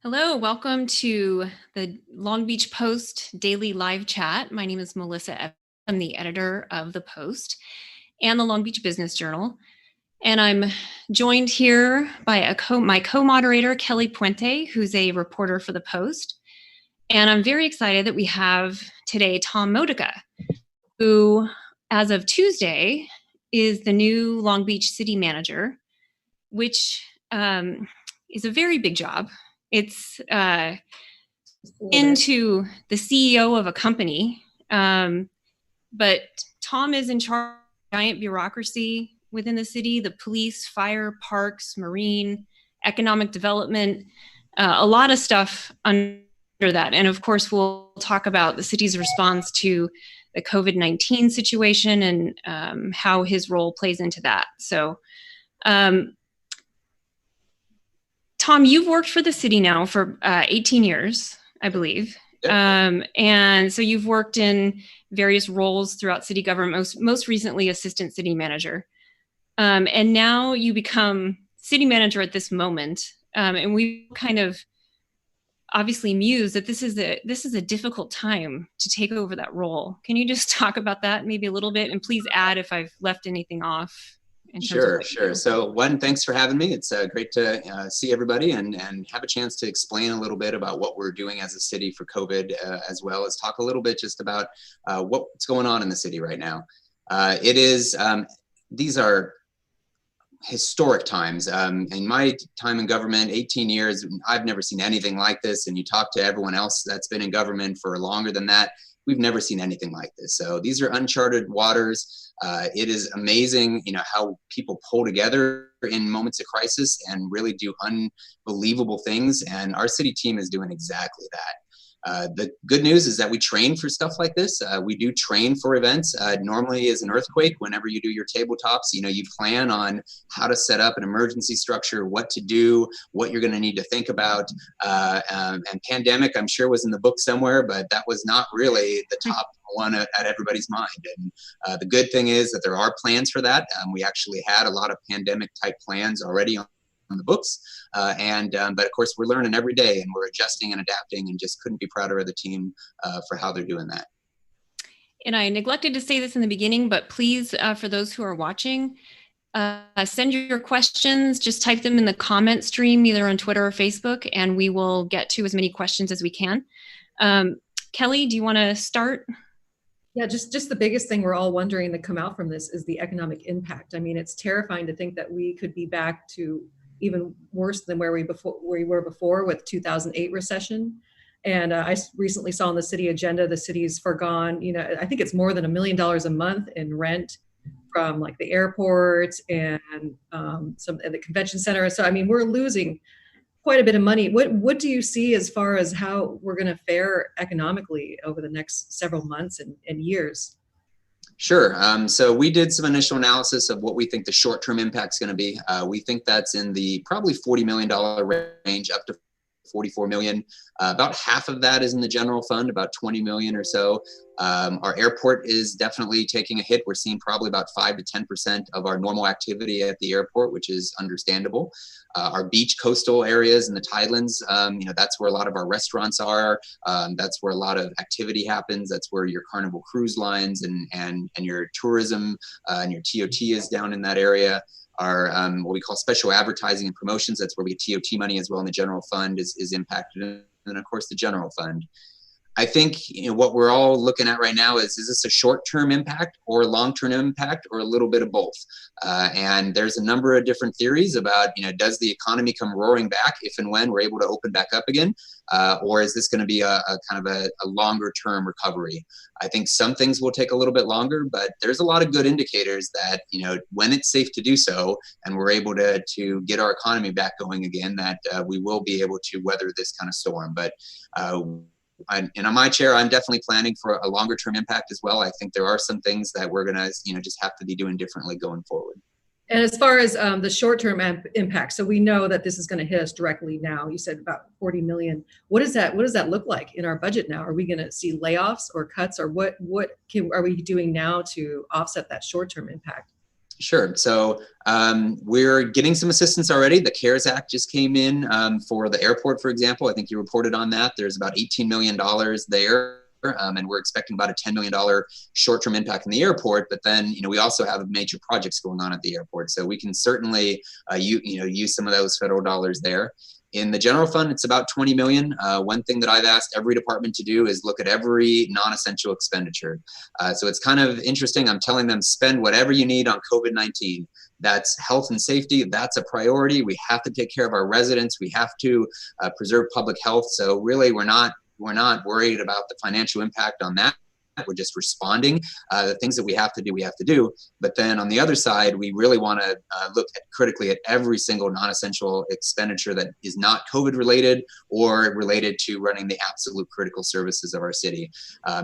Hello, welcome to the Long Beach Post daily live chat. My name is Melissa Evans. I'm the editor of the Post and the Long Beach Business Journal. And I'm joined here by my co-moderator, Kelly Puente, who's a reporter for the Post. And I'm very excited that we have today Tom Modica, who, as of Tuesday, is the new Long Beach City Manager, which is a very big job. It's into the CEO of a company, but Tom is in charge of giant bureaucracy within the city: the police, fire, parks, marine, economic development, a lot of stuff under that. And of course, we'll talk about the city's response to the COVID-19 situation and how his role plays into that. So, Tom, you've worked for the city now for 18 years, I believe. Yep. And so you've worked in various roles throughout city government, most recently assistant city manager. And now you become city manager at this moment. And we kind of obviously mused that this is a difficult time to take over that role. Can you just talk about that maybe a little bit? And please add if I've left anything off. Sure. So one, thanks for having me. It's great to see everybody and have a chance to explain a little bit about what we're doing as a city for COVID, as well as talk a little bit just about what's going on in the city right now. These are historic times. In my time in government, 18 years, I've never seen anything like this. And you talk to everyone else that's been in government for longer than that, we've never seen anything like this. So these are uncharted waters. It is amazing, how people pull together in moments of crisis and really do unbelievable things. And our city team is doing exactly that. The good news is that we train for stuff like this. We do train for events. Normally as an earthquake, whenever you do your tabletops, you plan on how to set up an emergency structure, what to do, what you're going to need to think about. And pandemic, I'm sure, was in the book somewhere, but that was not really the top one at everybody's mind. And the good thing is that there are plans for that. We actually had a lot of pandemic type plans already on the books. But of course, we're learning every day and we're adjusting and adapting, and just couldn't be prouder of the team for how they're doing that. And I neglected to say this in the beginning, but please, for those who are watching, send your questions. Just type them in the comment stream, either on Twitter or Facebook, and we will get to as many questions as we can. Kelly, do you want to start? Yeah, just the biggest thing we're all wondering to come out from this is the economic impact. I mean, it's terrifying to think that we could be back to even worse than where we were before with 2008 recession. And I recently saw on the city agenda, the city's foregone, I think it's more than $1 million a month in rent from like the airport and some at the convention center. So, I mean, we're losing quite a bit of money. What do you see as far as how we're going to fare economically over the next several months and years? Sure. So we did some initial analysis of what we think the short-term impact is going to be. We think that's in the probably $40 million range, up to $44 million. About half of that is in the general fund, about 20 million or so. Our airport is definitely taking a hit. We're seeing probably about 5 to 10% of our normal activity at the airport, which is understandable. Our beach coastal areas in the Tidelands, that's where a lot of our restaurants are. That's where a lot of activity happens. That's where your Carnival Cruise Lines and your tourism and your TOT is down in that area. Our what we call special advertising and promotions, that's where we get TOT money as well, and the general fund is impacted, and then of course the general fund. I think what we're all looking at right now is this a short-term impact or a long-term impact or a little bit of both? And there's a number of different theories about, does the economy come roaring back if and when we're able to open back up again? Or is this going to be a kind of a longer-term recovery? I think some things will take a little bit longer, but there's a lot of good indicators that, when it's safe to do so and we're able to get our economy back going again, that we will be able to weather this kind of storm. But and on my chair, I'm definitely planning for a longer term impact as well. I think there are some things that we're going to, just have to be doing differently going forward. And as far as the short-term impact, so we know that this is going to hit us directly now. You said about 40 million. What does that look like in our budget now? Are we going to see layoffs or cuts, or what are we doing now to offset that short-term impact? Sure. So we're getting some assistance already. The CARES Act just came in for the airport, for example. I think you reported on that. There's about $18 million there. And we're expecting about a $10 million short-term impact in the airport. But then, we also have major projects going on at the airport. So we can certainly, use some of those federal dollars there. In the general fund, it's about 20 million. One thing that I've asked every department to do is look at every non-essential expenditure. So it's kind of interesting. I'm telling them, spend whatever you need on COVID-19. That's health and safety. That's a priority. We have to take care of our residents. We have to preserve public health. So really, we're not worried about the financial impact on that. We're just responding. The things that we have to do. But then on the other side, we really want to look critically at every single non-essential expenditure that is not COVID related or related to running the absolute critical services of our city.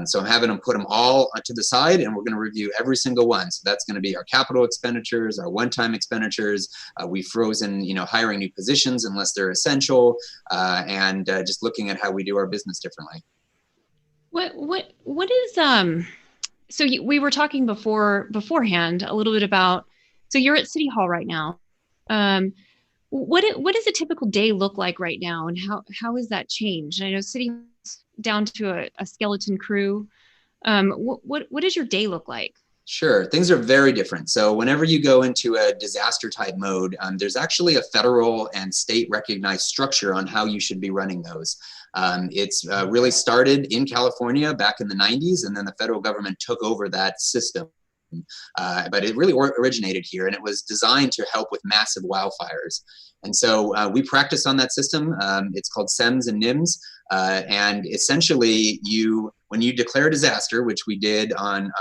So I'm having them put them all to the side, and we're going to review every single one. So that's going to be our capital expenditures, our one-time expenditures. We've frozen, hiring new positions unless they're essential, and just looking at how we do our business differently. What is so we were talking beforehand a little bit about, so you're at City Hall right now. What does a typical day look like right now, and how has that changed? I know City down to a skeleton crew. What does your day look like? Sure, things are very different. So whenever you go into a disaster type mode, there's actually a federal and state recognized structure on how you should be running those. It's really started in California back in the 90s, and then the federal government took over that system. But it really originated here, and it was designed to help with massive wildfires. And so we practice on that system. It's called SEMS and NIMS. And essentially, when you declare a disaster, which we did on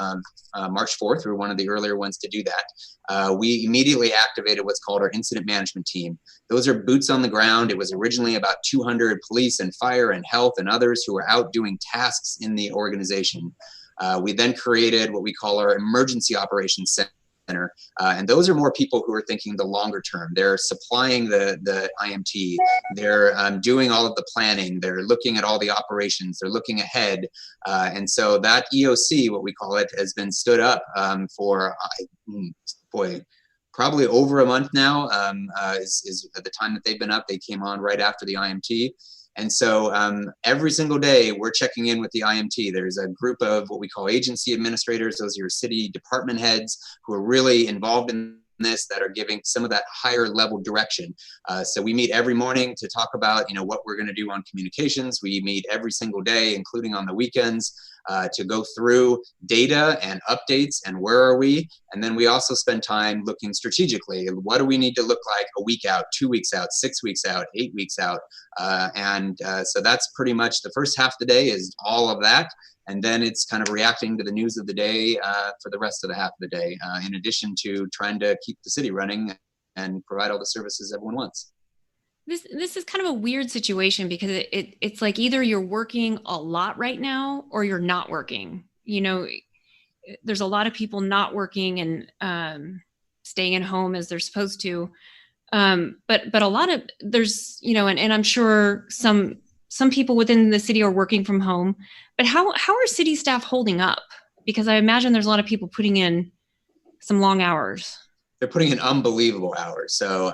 March 4th, we were one of the earlier ones to do that, we immediately activated what's called our incident management team. Those are boots on the ground. It was originally about 200 police and fire and health and others who were out doing tasks in the organization. We then created what we call our emergency operations center. And those are more people who are thinking the longer term. They're supplying the IMT. They're doing all of the planning. They're looking at all the operations. They're looking ahead. And so that EOC, what we call it, has been stood up for, probably over a month now, is the time that they've been up. They came on right after the IMT. And so every single day we're checking in with the IMT. There's a group of what we call agency administrators. Those are your city department heads who are really involved in this, that are giving some of that higher level direction. So we meet every morning to talk about, what we're going to do on communications. We meet every single day, including on the weekends, to go through data and updates and where are we. And then we also spend time looking strategically. What do we need to look like a week out, 2 weeks out, 6 weeks out, 8 weeks out? So that's pretty much the first half of the day is all of that. And then it's kind of reacting to the news of the day for the rest of the half of the day, in addition to trying to keep the city running and provide all the services everyone wants. This is kind of a weird situation because it's like either you're working a lot right now or you're not working. There's a lot of people not working and staying at home as they're supposed to. But a lot of there's, and I'm sure some people within the city are working from home, but how are city staff holding up? Because I imagine there's a lot of people putting in some long hours. They're putting in unbelievable hours. So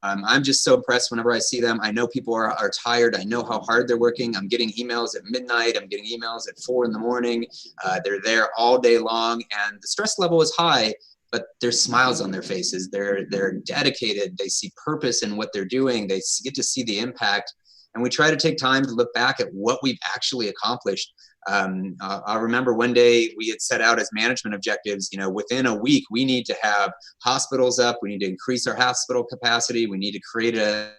I'm just so impressed whenever I see them. I know people are tired. I know how hard they're working. I'm getting emails at midnight. I'm getting emails at 4 a.m. They're there all day long, and the stress level is high, but there's smiles on their faces. They're dedicated. They see purpose in what they're doing. They get to see the impact. And we try to take time to look back at what we've actually accomplished. I remember one day we had set out as management objectives, within a week, we need to have hospitals up. We need to increase our hospital capacity. We need to create a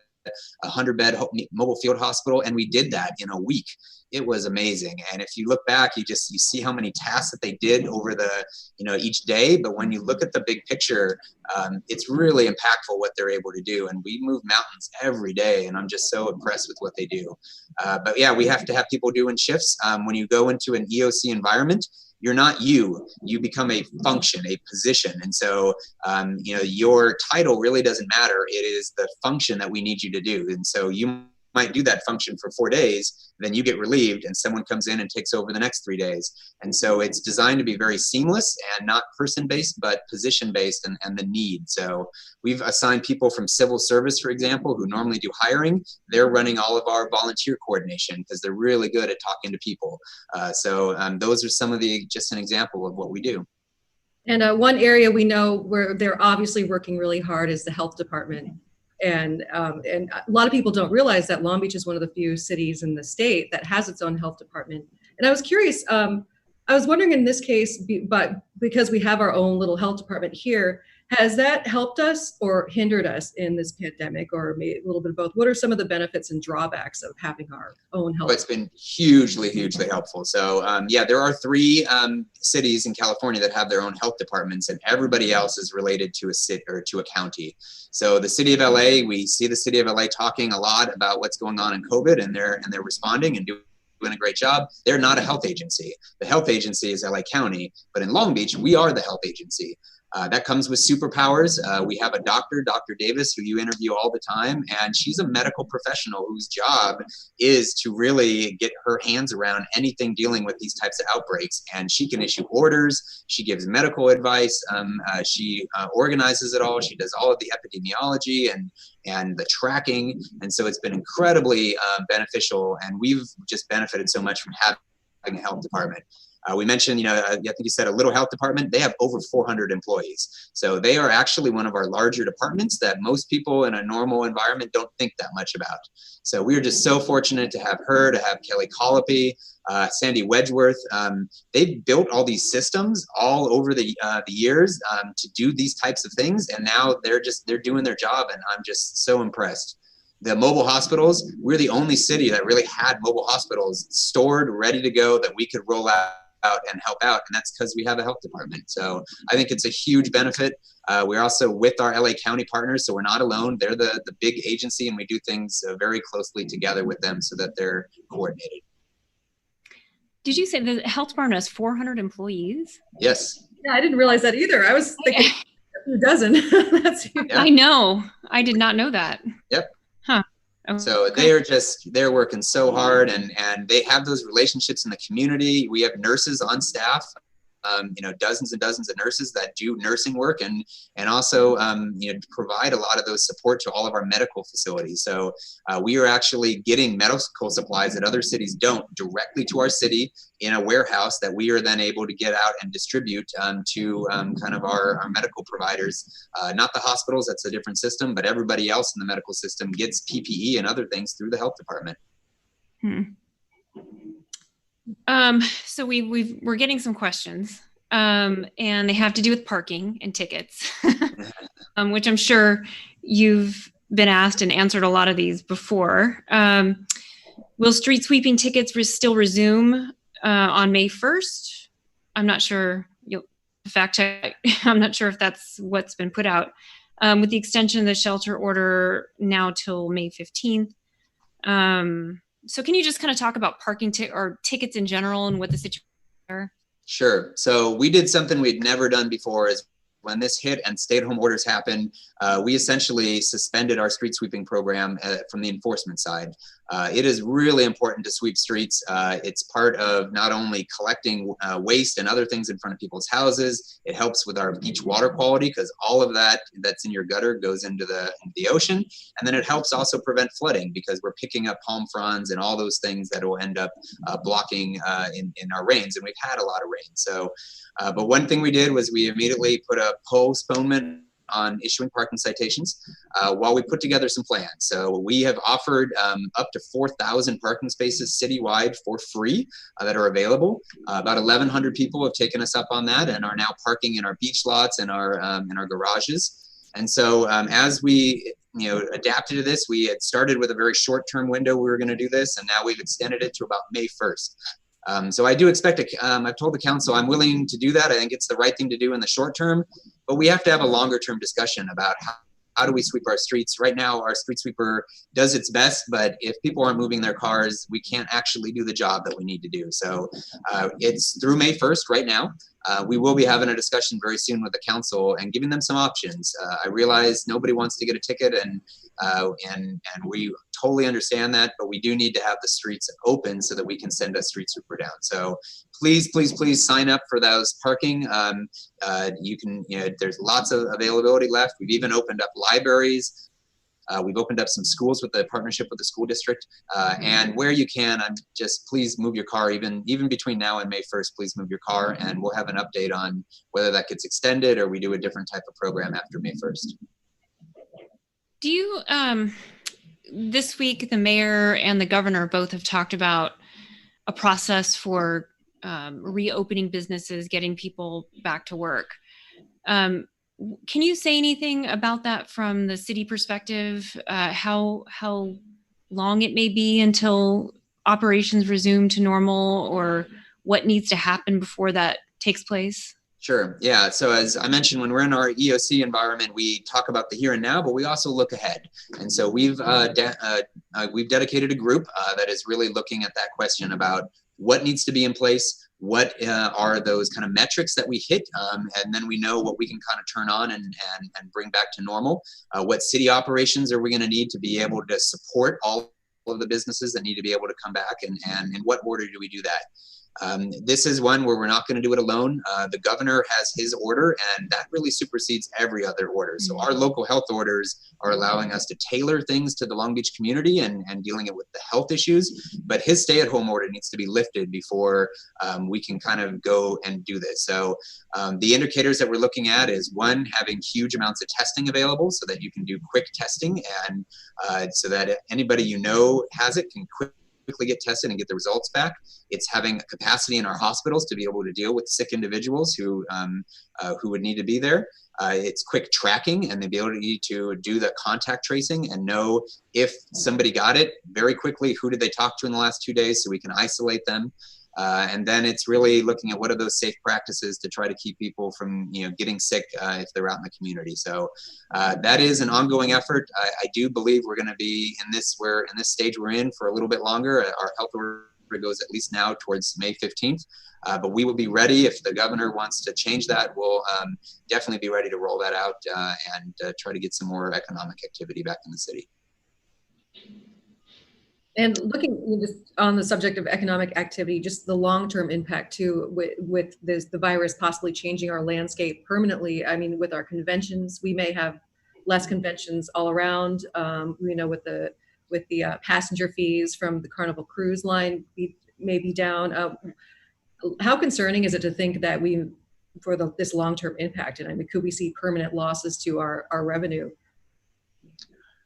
100-bed mobile field hospital. And we did that in a week. It was amazing. And if you look back, you see how many tasks that they did over each day. But when you look at the big picture, it's really impactful what they're able to do. And we move mountains every day. And I'm just so impressed with what they do. But yeah, we have to have people doing shifts. When you go into an EOC environment, you're not you become a function, a position. And so, your title really doesn't matter. It is the function that we need you to do. And so you might do that function for 4 days, then you get relieved and someone comes in and takes over the next 3 days. And so it's designed to be very seamless and not person-based, but position-based and the need. So we've assigned people from civil service, for example, who normally do hiring. They're running all of our volunteer coordination because they're really good at talking to people. So those are some of just an example of what we do. And one area we know where they're obviously working really hard is the health department. And a lot of people don't realize that Long Beach is one of the few cities in the state that has its own health department. And I was curious, I was wondering in this case, but because we have our own little health department here, has that helped us or hindered us in this pandemic, or maybe a little bit of both? What are some of the benefits and drawbacks of having our own health? Oh, it's been hugely helpful. So yeah, there are 3 cities in California that have their own health departments, and everybody else is related to a city or to a county. So the city of LA, we see the city of LA talking a lot about what's going on in COVID, and they're responding and doing a great job. They're not a health agency. The health agency is LA County, but in Long Beach, we are the health agency. That comes with superpowers. We have a doctor, Dr. Davis, who you interview all the time, and she's a medical professional whose job is to really get her hands around anything dealing with these types of outbreaks. And she can issue orders. She gives medical advice. She organizes it all. She does all of the epidemiology and the tracking. And so it's been incredibly beneficial, and we've just benefited so much from having a health department. We mentioned, I think you said a little health department. They have over 400 employees. So they are actually one of our larger departments that most people in a normal environment don't think that much about. So we are just so fortunate to have her, to have Kelly Colopy, Sandy Wedgeworth. They've built all these systems all over the years to do these types of things. And now they're doing their job. And I'm just so impressed. The mobile hospitals, we're the only city that really had mobile hospitals stored, ready to go, that we could roll out and help out, and that's because we have a health department. So I think it's a huge benefit. We're also with our LA County partners, so we're not alone. They're the big agency, and we do things very closely together with them so that they're coordinated. Did you say the health department has 400 employees? Yes. Yeah, I didn't realize that either. I was thinking a few dozen. That's huge. I know. I did not know that. Yep. Huh. So they're working so hard, and they have those relationships in the community. We have nurses on staff, dozens and dozens of nurses that do nursing work and also, provide a lot of those support to all of our medical facilities. So we are actually getting medical supplies that other cities don't directly to our city in a warehouse that we are then able to get out and distribute to kind of our medical providers. Not the hospitals, that's a different system, but everybody else in the medical system gets PPE and other things through the health department. So we're getting some questions, and they have to do with parking and tickets, which I'm sure you've been asked and answered a lot of these before. Will street sweeping tickets still resume on May 1st? I'm not sure. You'll fact check. I'm not sure if that's what's been put out. With the extension of the shelter order now till May 15th. So can you just kind of talk about parking or tickets in general and what the situation are? Sure. So we did something we'd never done before. Is when this hit and stay-at-home orders happened, we essentially suspended our street sweeping program from the enforcement side. It is really important to sweep streets. It's part of not only collecting waste and other things in front of people's houses. It helps with our beach water quality because all of that's in your gutter goes into the ocean. And then it helps also prevent flooding because we're picking up palm fronds and all those things that will end up blocking in our rains. And we've had a lot of rain. So, but one thing we did was we immediately put a postponement on issuing parking citations while we put together some plans. So we have offered up to 4,000 parking spaces citywide for free that are available. About 1,100 people have taken us up on that and are now parking in our beach lots and our garages. And so as we adapted to this, we had started with a very short-term window we were going to do this, and now we've extended it to about May 1st. So I do expect I've told the council I'm willing to do that. I think it's the right thing to do in the short term, but we have to have a longer term discussion about how do we sweep our streets. Right now, our street sweeper does its best, but if people aren't moving their cars, we can't actually do the job that we need to do. So it's through May 1st right now. We will be having a discussion very soon with the council and giving them some options. I realize nobody wants to get a ticket, and we totally understand that, but we do need to have the streets open so that we can send a street sweeper down. So please, please, please sign up for those parking. You can, there's lots of availability left. We've even opened up libraries. We've opened up some schools with the partnership with the school district, and where you can, please move your car. Even between now and May 1st, please move your car, and we'll have an update on whether that gets extended or we do a different type of program after May 1st. Do you, this week, the mayor and the governor both have talked about a process for reopening businesses, getting people back to work. Can you say anything about that from the city perspective? How long it may be until operations resume to normal, or what needs to happen before that takes place? Sure. Yeah. So as I mentioned, when we're in our EOC environment, we talk about the here and now, but we also look ahead. And so we've dedicated a group that is really looking at that question about what needs to be in place. What are those kind of metrics that we hit, and then we know what we can kind of turn on and bring back to normal. What city operations are we going to need to be able to support all of the businesses that need to be able to come back, and in what order do we do that? This is one where we're not going to do it alone. The governor has his order, and that really supersedes every other order. So our local health orders are allowing us to tailor things to the Long Beach community and dealing it with the health issues. But his stay-at-home order needs to be lifted before we can kind of go and do this. So the indicators that we're looking at is, one, having huge amounts of testing available so that you can do quick testing, and so that anybody has it can quickly get tested and get the results back. It's having a capacity in our hospitals to be able to deal with sick individuals who would need to be there. It's quick tracking and the ability to do the contact tracing and know if somebody got it very quickly, who did they talk to in the last 2 days, so we can isolate them. And then it's really looking at what are those safe practices to try to keep people from getting sick if they're out in the community. So that is an ongoing effort. I do believe we're going to be in this stage we're in for a little bit longer. Our health order goes at least now towards May 15th. But we will be ready if the governor wants to change that. We'll definitely be ready to roll that out and try to get some more economic activity back in the city. And looking just on the subject of economic activity, just the long-term impact too, with the virus possibly changing our landscape permanently. I mean, with our conventions, we may have less conventions all around. With the passenger fees from the Carnival Cruise Line may be down. How concerning is it to think that this long-term impact, and I mean, could we see permanent losses to our revenue?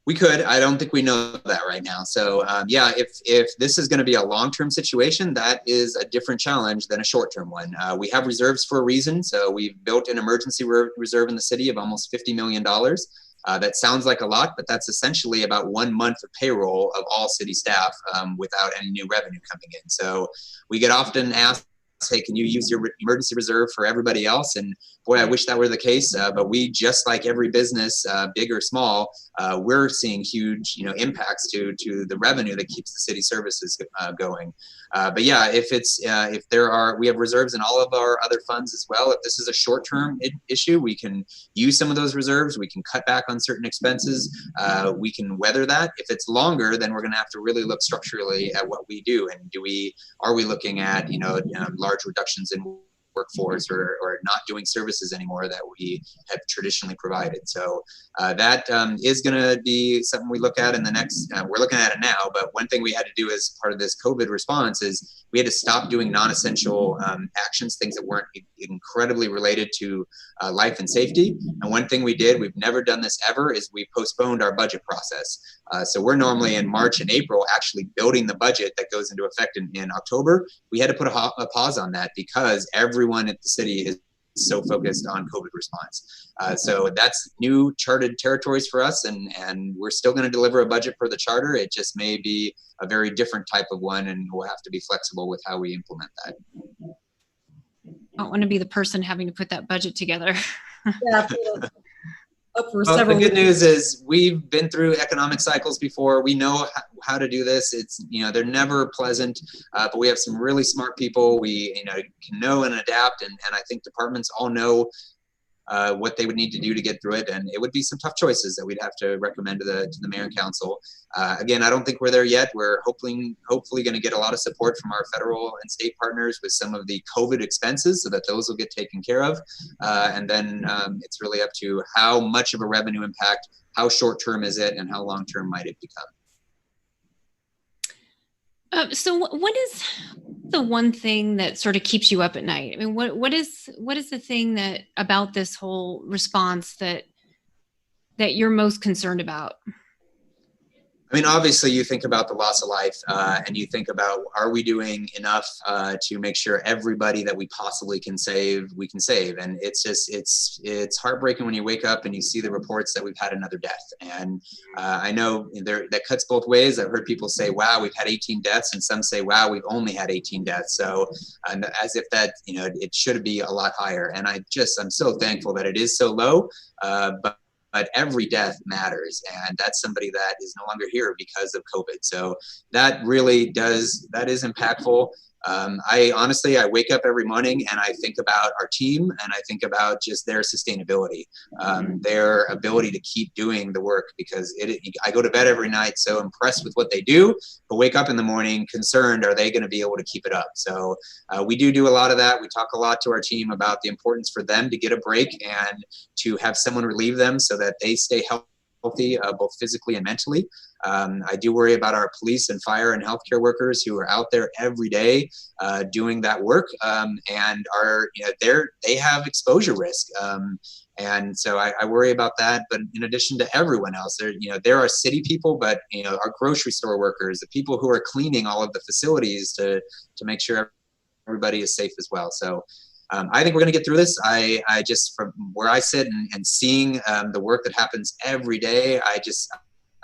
We could. I don't think we know that right now. So yeah, if this is going to be a long-term situation, that is a different challenge than a short-term one. We have reserves for a reason. So we've built an emergency reserve in the city of almost $50 million. That sounds like a lot, but that's essentially about 1 month of payroll of all city staff without any new revenue coming in. So we get often asked, hey, can you use your emergency reserve for everybody else? And boy, I wish that were the case. But we, just like every business, big or small, we're seeing huge, impacts to the revenue that keeps the city services going. But yeah, we have reserves in all of our other funds as well. If this is a short-term issue, we can use some of those reserves. We can cut back on certain expenses. We can weather that. If it's longer, then we're going to have to really look structurally at what we do. And are we looking at, large reductions in workforce or not doing services anymore that we have traditionally provided. So that is going to be something we look at in the next, we're looking at it now, but one thing we had to do as part of this COVID response is we had to stop doing non-essential actions, things that weren't incredibly related to life and safety. And one thing we did, we've never done this ever, is we postponed our budget process. So we're normally in March and April actually building the budget that goes into effect in October. We had to put a pause on that because everyone at the city is so focused on COVID response. So that's new charted territories for us, and we're still going to deliver a budget for the charter. It just may be a very different type of one, and we'll have to be flexible with how we implement that. I don't want to be the person having to put that budget together. Yeah, well, the good news is we've been through economic cycles before. We know how to do this. It's, they're never pleasant, but we have some really smart people. We, can know and adapt. And I think departments all know what they would need to do to get through it. And it would be some tough choices that we'd have to recommend to the mayor and council. Again, I don't think we're there yet. We're hopefully going to get a lot of support from our federal and state partners with some of the COVID expenses so that those will get taken care of. And then it's really up to how much of a revenue impact, how short term is it, and how long term might it become. So what is the one thing that sort of keeps you up at night? I mean, what is the thing that about this whole response that you're most concerned about? I mean, obviously, you think about the loss of life, and you think about, are we doing enough to make sure everybody that we possibly can save, we can save? And it's just, it's heartbreaking when you wake up and you see the reports that we've had another death. And I know that cuts both ways. I've heard people say, wow, we've had 18 deaths, and some say, wow, we've only had 18 deaths. So as if that, it should be a lot higher. And I'm so thankful that it is so low, but every death matters, and that's somebody that is no longer here because of COVID. So that really is impactful. I honestly wake up every morning and I think about our team, and I think about just their sustainability, their ability to keep doing the work, because I go to bed every night so impressed with what they do, but wake up in the morning concerned, are they going to be able to keep it up? So we do a lot of that. We talk a lot to our team about the importance for them to get a break and to have someone relieve them so that they stay healthy, both physically and mentally. I do worry about our police and fire and healthcare workers who are out there every day doing that work, and they have exposure risk. And so I worry about that. But in addition to everyone else, there are city people, but our grocery store workers, the people who are cleaning all of the facilities to make sure everybody is safe as well. So I think we're going to get through this. I just, from where I sit and seeing the work that happens every day,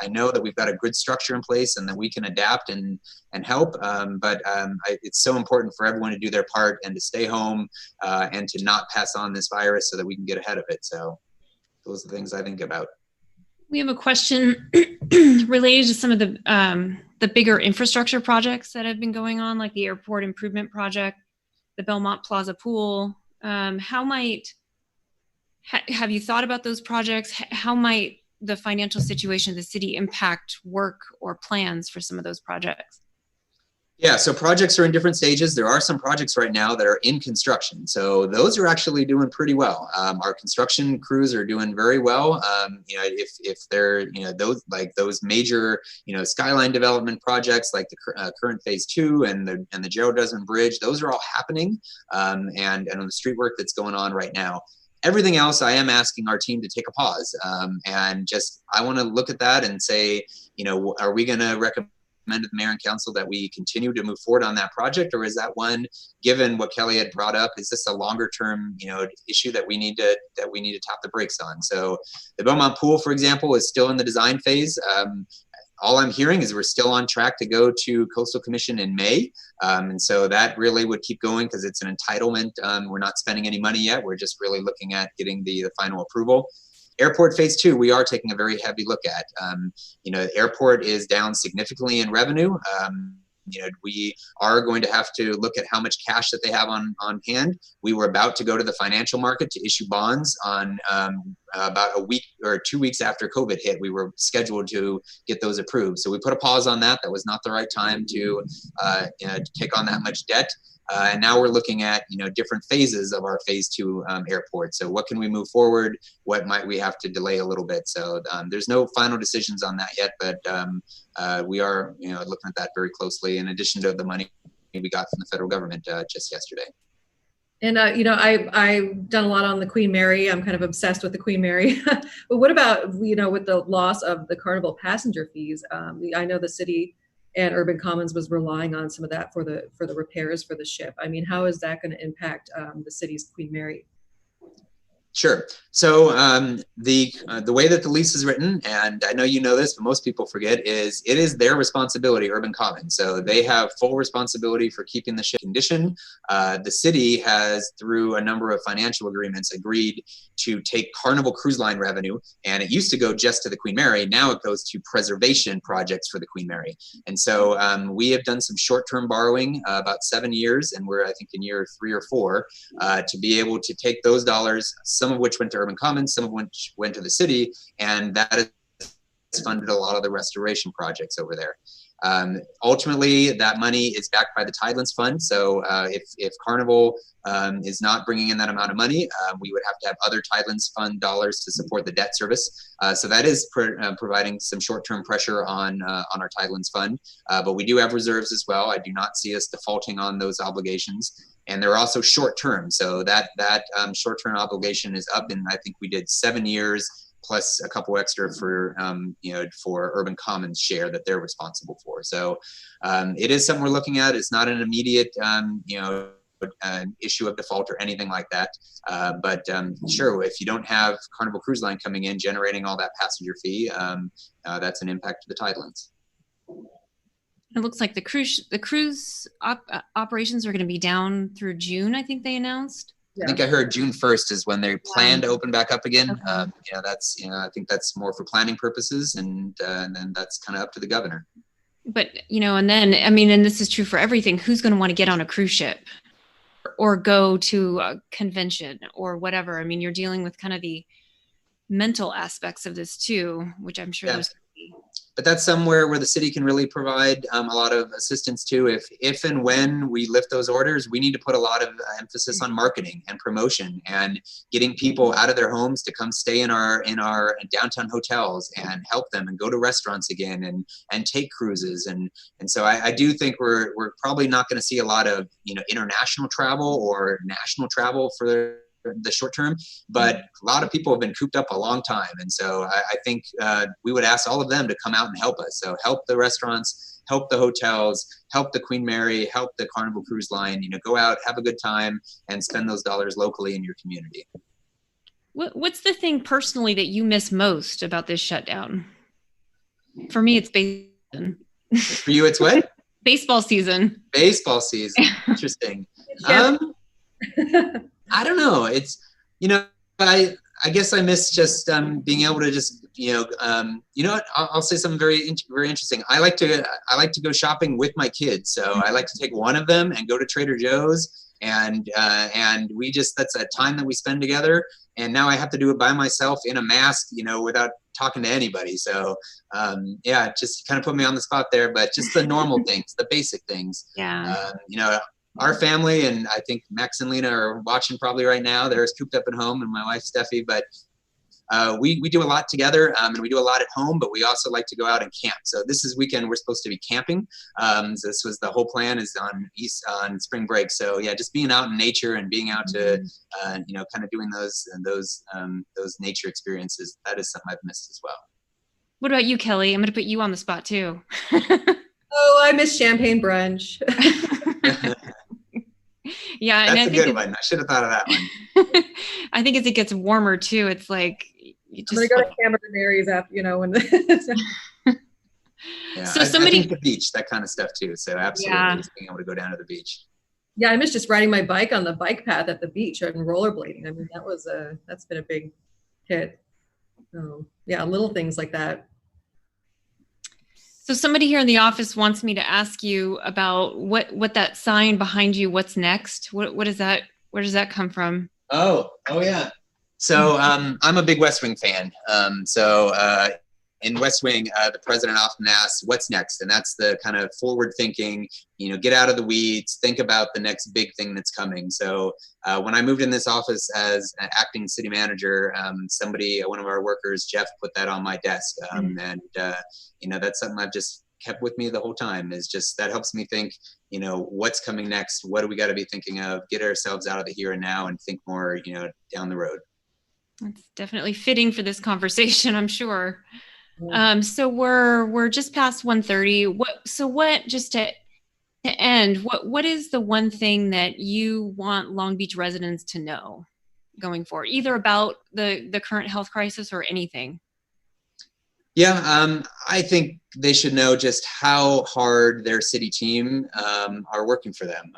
I know that we've got a good structure in place and that we can adapt and help. But it's so important for everyone to do their part and to stay home and to not pass on this virus so that we can get ahead of it. So those are the things I think about. We have a question related to some of the bigger infrastructure projects that have been going on, like the airport improvement project, the Belmont Plaza pool. Have you thought about those projects? How might the financial situation of the city impact work or plans for some of those projects? Yeah, so projects are in different stages. There are some projects right now that are in construction. So those are actually doing pretty well. Our construction crews are doing very well. If they're, those major, skyline development projects like the current phase 2 and the Gerald Desmond Bridge, those are all happening. And on the street work that's going on right now. Everything else, I am asking our team to take a pause. And I want to look at that and say, are we going to recommend to the mayor and council that we continue to move forward on that project, or is that one, given what Kelly had brought up, is this a longer term issue that we need to tap the brakes on? So the Belmont pool, for example, is still in the design phase. All I'm hearing is we're still on track to go to Coastal Commission in May. And so that really would keep going because it's an entitlement. We're not spending any money yet. We're just really looking at getting the final approval. Airport phase 2, we are taking a very heavy look at. The airport is down significantly in revenue. We are going to have to look at how much cash that they have on hand. We were about to go to the financial market to issue bonds on about a week or 2 weeks after COVID hit. We were scheduled to get those approved. So we put a pause on that. That was not the right time to take on that much debt. And now we're looking at different phases of our phase 2 airport. So what can we move forward? What might we have to delay a little bit? So there's no final decisions on that yet, but we are looking at that very closely. In addition to the money we got from the federal government just yesterday. And I've done a lot on the Queen Mary. I'm kind of obsessed with the Queen Mary. But what about with the loss of the Carnival passenger fees? I know the city and Urban Commons was relying on some of that for the repairs for the ship. I mean, how is that going to impact the city's Queen Mary? Sure. So the way that the lease is written, and I know you know this, but most people forget, is it is their responsibility, Urban Commons. So they have full responsibility for keeping the ship in condition. The city has, through a number of financial agreements, agreed to take Carnival Cruise Line revenue, and it used to go just to the Queen Mary. Now it goes to preservation projects for the Queen Mary. And so we have done some short-term borrowing, about 7 years, and we're, I think, in year 3 or 4, to be able to take those dollars, some of which went to Urban Commons, some of which went to the city, and that has funded a lot of the restoration projects over there. Ultimately, that money is backed by the Tidelands Fund. So if Carnival is not bringing in that amount of money, we would have to have other Tidelands Fund dollars to support the debt service. So that is providing some short-term pressure on our Tidelands Fund. But we do have reserves as well. I do not see us defaulting on those obligations. And they're also short-term. So that short-term obligation is up, and I think we did 7 years plus a couple extra for for Urban Commons share that they're responsible for. So it is something we're looking at. It's not an immediate issue of default or anything like that. But sure, if you don't have Carnival Cruise Line coming in generating all that passenger fee, that's an impact to the Tidelands. It looks like the cruise operations are going to be down through June, I think they announced. I think I heard June 1st is when they plan to open back up again. Okay. That's I think that's more for planning purposes, and then that's kind of up to the governor. But and then and this is true for everything. Who's going to want to get on a cruise ship or go to a convention or whatever? I mean, you're dealing with kind of the mental aspects of this too, which I'm sure there's. But that's somewhere where the city can really provide a lot of assistance too. If and when we lift those orders, we need to put a lot of emphasis on marketing and promotion and getting people out of their homes to come stay in our downtown hotels and help them and go to restaurants again and take cruises. And so I do think we're probably not going to see a lot of international travel or national travel for the short term, but a lot of people have been cooped up a long time. And so I think we would ask all of them to come out and help us. So help the restaurants, help the hotels, help the Queen Mary, help the Carnival Cruise Line, go out, have a good time, and spend those dollars locally in your community. What's the thing personally that you miss most about this shutdown? For me, it's baseball. For you, it's what? Baseball season. Baseball season. Interesting. I don't know. It's, I guess I miss just being able to just, what? I'll say something very interesting. I like to go shopping with my kids. So I like to take one of them and go to Trader Joe's, and that's a time that we spend together. And now I have to do it by myself in a mask, without talking to anybody. So just kind of put me on the spot there, but just the normal things, the basic things. Yeah. Our family, and I think Max and Lena are watching probably right now. They're cooped up at home, and my wife Steffi. But we do a lot together, and we do a lot at home. But we also like to go out and camp. So this weekend we're supposed to be camping. So this was the whole plan is on spring break. So yeah, just being out in nature and being out to kind of doing those nature experiences. That is something I've missed as well. What about you, Kelly? I'm going to put you on the spot too. Oh, I miss champagne brunch. Yeah, that's a good one. I should have thought of that one. I think as it gets warmer too, it's like you just. I'm gonna go to Cameron Mary's after when. Yeah, So I think the beach, that kind of stuff too. So absolutely, just being able to go down to the beach. Yeah, I miss just riding my bike on the bike path at the beach and rollerblading. I mean, that's been a big hit. So yeah, little things like that. So somebody here in the office wants me to ask you about what that sign behind you, what's next? What is that? Where does that come from? Oh yeah. So I'm a big West Wing fan. In West Wing, the president often asks, what's next? And that's the kind of forward thinking, get out of the weeds, think about the next big thing that's coming. So when I moved in this office as an acting city manager, one of our workers, Jeff, put that on my desk. And that's something I've just kept with me the whole time, is just that helps me think, what's coming next? What do we got to be thinking of? Get ourselves out of the here and now and think more, down the road. That's definitely fitting for this conversation, I'm sure. So we're just past 1:30. Just to end, what is the one thing that you want Long Beach residents to know going forward, either about the current health crisis or anything? Yeah, I think they should know just how hard their city team are working for them.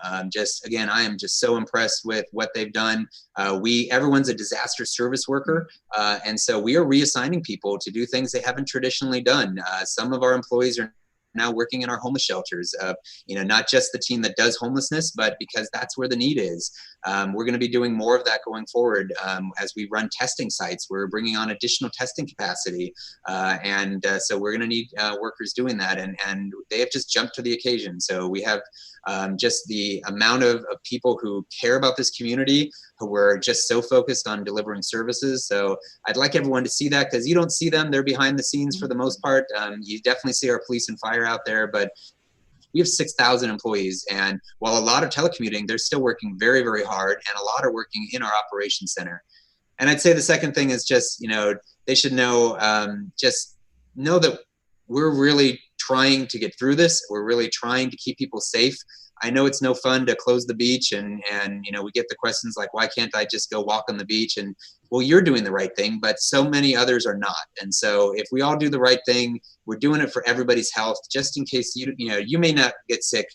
Again, I am just so impressed with what they've done. Everyone's a disaster service worker, and so we are reassigning people to do things they haven't traditionally done. Some of our employees are now working in our homeless shelters, not just the team that does homelessness, but because that's where the need is. We're going to be doing more of that going forward as we run testing sites. We're bringing on additional testing capacity, so we're going to need workers doing that, and they have just jumped to the occasion. So we have just the amount of people who care about this community, who were just so focused on delivering services. So I'd like everyone to see that, because you don't see them. They're behind the scenes for the most part. You definitely see our police and fire out there, but we have 6,000 employees. And while a lot are telecommuting, they're still working very, very hard. And a lot are working in our operations center. And I'd say the second thing is just, they should know, just know that we're really trying to get through this. We're really trying to keep people safe. I know it's no fun to close the beach and we get the questions like, why can't I just go walk on the beach? And well, you're doing the right thing, but so many others are not. And so if we all do the right thing, we're doing it for everybody's health, just in case you may not get sick,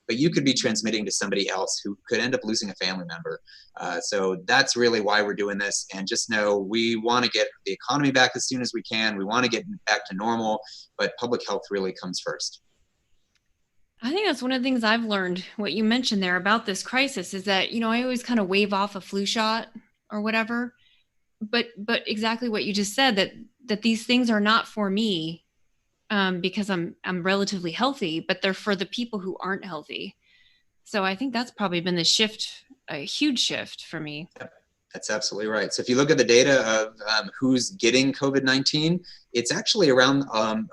but you could be transmitting to somebody else who could end up losing a family member. So that's really why we're doing this. And just know we want to get the economy back as soon as we can. We want to get back to normal, but public health really comes first. I think that's one of the things I've learned, what you mentioned there about this crisis, is that, I always kind of wave off a flu shot or whatever, but exactly what you just said, that these things are not for me because I'm relatively healthy, but they're for the people who aren't healthy. So I think that's probably been the shift, a huge shift for me. That's absolutely right. So if you look at the data of who's getting COVID-19, it's actually around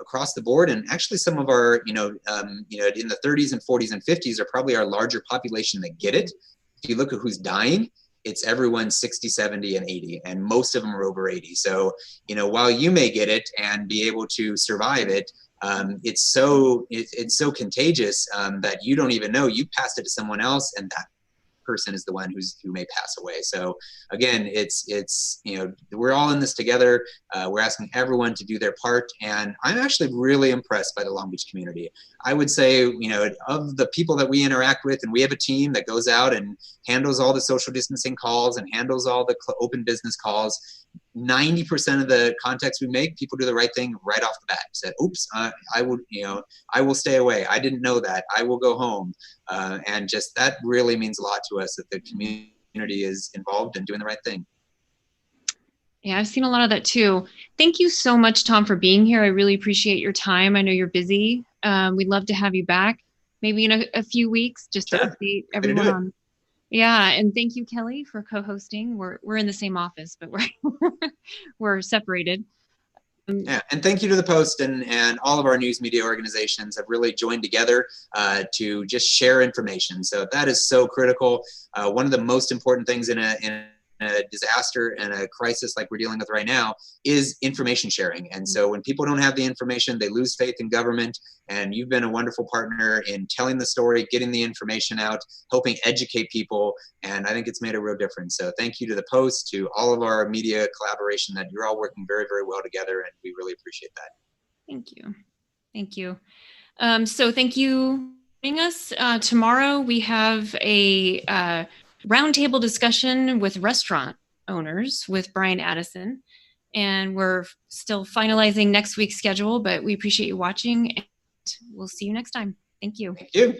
across the board. And actually some of our, in the 30s and 40s and 50s are probably our larger population that get it. If you look at who's dying, it's everyone 60, 70, and 80, and most of them are over 80. So, while you may get it and be able to survive it, it's so contagious that you don't even know you passed it to someone else, and that person is the one who may pass away. So again, it's we're all in this together. We're asking everyone to do their part, and I'm actually really impressed by the Long Beach community. I would say, of the people that we interact with, and we have a team that goes out and handles all the social distancing calls and handles all the open business calls. 90% of the contacts we make, people do the right thing right off the bat. Said, "Oops, I will stay away. I didn't know that. I will go home." And just that really means a lot to us, that the community is involved and doing the right thing. Yeah, I've seen a lot of that too. Thank you so much, Tom, for being here. I really appreciate your time. I know you're busy. We'd love to have you back, maybe in a few weeks, just to update everyone on. Yeah, and thank you, Kelly, for co-hosting. We're in the same office, but we're separated. Yeah, and thank you to the Post and all of our news media organizations have really joined together to just share information. So that is so critical. One of the most important things in a disaster and a crisis like we're dealing with right now is information sharing. And so when people don't have the information, they lose faith in government. And you've been a wonderful partner in telling the story, getting the information out, helping educate people. And I think it's made a real difference. So thank you to the Post, to all of our media collaboration, that you're all working very, very well together. And we really appreciate that. Thank you. Thank you. So thank you for joining us. Tomorrow we have a roundtable discussion with restaurant owners with Brian Addison. And we're still finalizing next week's schedule, but we appreciate you watching, and we'll see you next time. Thank you. Thank you.